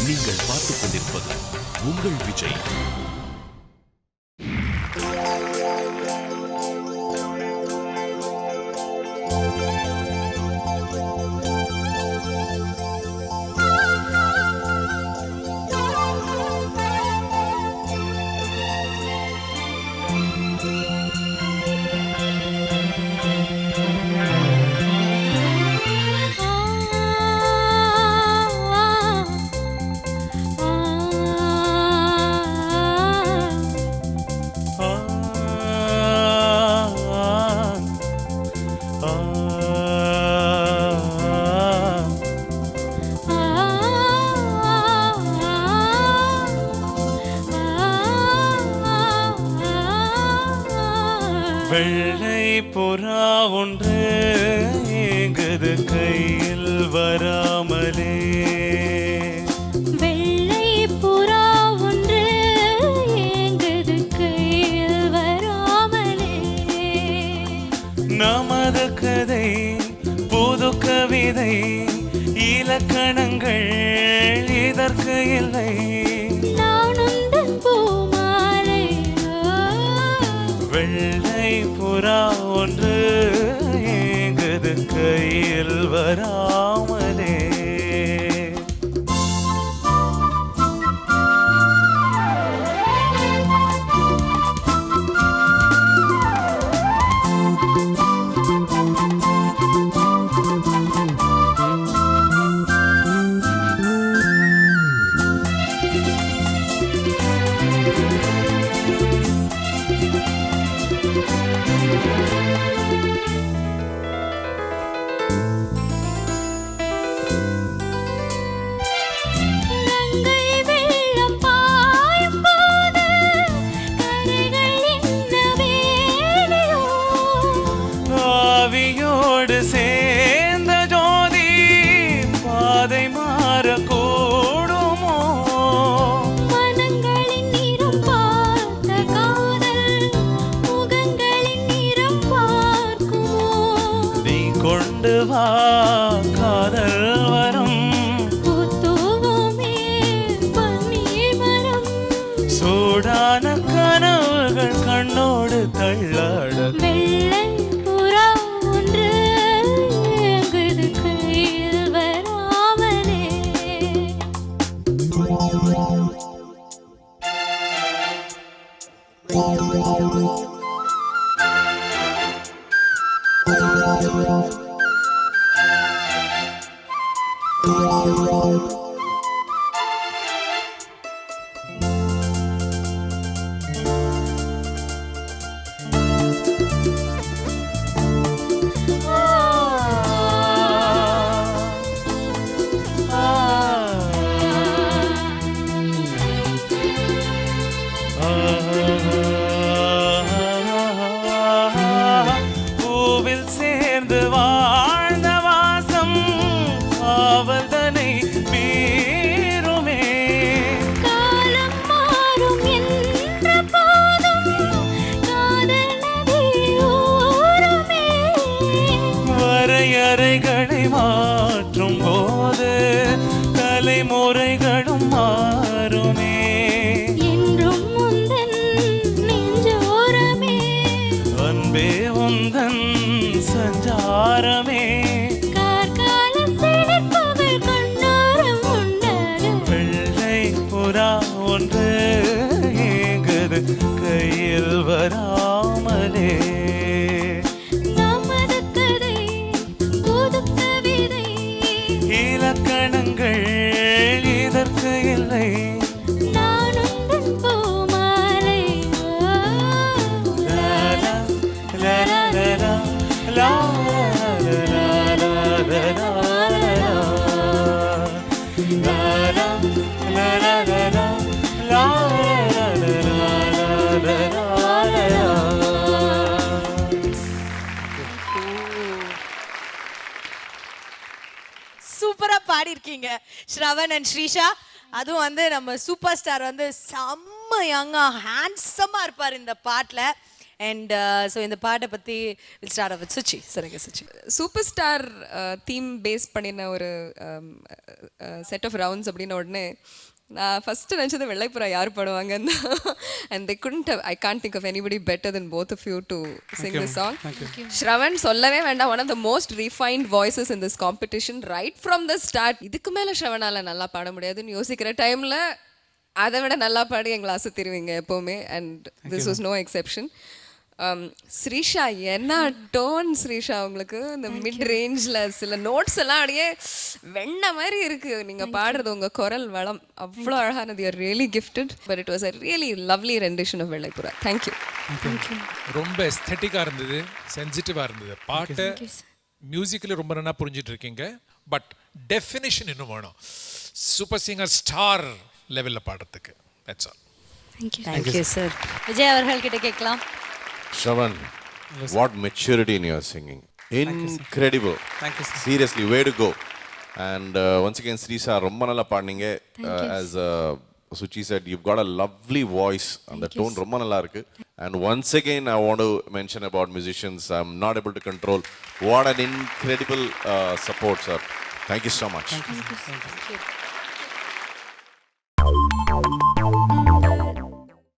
நீங்கள் பார்த்துக் கொண்டிருப்பது உங்கள் விஜய். வெள்ளை புறா ஒன்று ஏங்குது கையில் வராமலே. வெள்ளை புறா ஒன்று ஏங்குது கையில் வராமலே. நமது கதை புது கவிதை இலக்கணங்கள் இதற்கு இல்லை. வெள்ளை புறா ஒன்று ஏங்குது கையில் வராமலே. ஆவியோடு சேர்ந்த ஜோதி பாதை மாறக்கூடுமோ? மனங்களின் நிறம் பார்த்த காதல் முகங்களின் நிறம் பார்க்குமோ? நீ கொண்டு வா காதல் வரும் புத்துவமே பன்னீர் மரம். சூடான கனவுகள் கண்ணோடு தள்ளாட. வெள்ளை புறா ஒன்று ஏங்குது கையில் வராமலே. பூவில் சேர்ந்து வாழ்ந்த வாசம் ஆவதனை மீறுமே. காலம் மாறும் என்ற போதும் காதல் நதி ஓரமே. வரையறைகளை மாற்றும் போது தலைமுறைகளும் மாறுமே. என்றும் உந்தன் நெஞ்சோரமே. அன்பே உந்தன் சஞ்சாரமே. கார்கால சிலிர்ப்பவள் கண்ணோரம் உண்டாக. வெள்ளை புறா ஒன்று ஏங்குது கையில் வராமலே. நமது கதை புது கவிதை இலக்கணங்கள் இதற்கு இல்லை. நான் உந்தன் பூமாலை. லா, லா, லா, லா, லா, லா, லா, லா, லா, லா, லா, லா, லா, லா, லா, லா, லா, லா, லா. சூப்பரா பாடிருக்கீங்க ஸ்ரவன் அண்ட் ஸ்ரீஷா. அதுவும் வந்து நம்ம சூப்பர் ஸ்டார் வந்து செம்ம யங்கா ஹேண்ட்ஸமா இருப்பார் இந்த பாட்டுல. அண்ட் ஸோ இந்த பாட்டை பற்றி ஸ்டார்ட் ஆஃப் சுச்சி சரிங்க Suchi. Super star theme base பண்ணின ஒரு செட் ஆஃப் ரவுண்ட்ஸ் அப்படின்ன உடனே நான் ஃபஸ்ட்டு நினச்சது வெள்ளைப்புறா யார் பாடுவாங்கன்னு. And they couldn't have, I can't think of anybody better than both of you to sing this song. Shravan சொல்லவே வேண்டாம், one of the most refined voices in this competition right from the start. இதுக்கு மேலே ஸ்ரவனால நல்லா பாட முடியாதுன்னு யோசிக்கிற டைமில் அதை விட நல்லா பாடி எங்களை அசத்திடுவீங்க எப்போவுமே. And this was no exception. Srisha என்ன டோன் ஸ்ரீஷா உங்களுக்கு இந்த மிட் ரேஞ்சில் சில நோட்ஸ் எல்லாம் அப்படியே வெண்ண மாதிரி இருக்கு நீங்கள் பாடுறது. உங்கள் குரல் வளம் அவ்வளோ அழகானது. You are really gifted. But it was a really lovely rendition of Vellaippura. Thank you. ரொம்ப எஸ்தெட்டிக்காக இருந்தது, சென்சிட்டிவாக இருந்தது. பாட்டை மியூசிக்கில் ரொம்ப நல்லா புரிஞ்சிட்டு இருக்கீங்க. பட் டெஃபினிஷன் இன்னும் வேணும், சூப்பர் சிங்கர் ஸ்டார் லெவலில் பாடுறதுக்கு. That's all. Thank you sir. Vijay அவர்கள்கிட்ட கேட்கலாம். Shravan, what maturity in your singing. Incredible. Thank you, sir. Seriously, way to go. And once again, Srisha, romba nalla paadneenga. As Suchi said, you've got a lovely voice and the tone romba nalla irukku. And once again, I want to mention about musicians. I'm not able to control. What an incredible support, sir. Thank you so much. Thank you.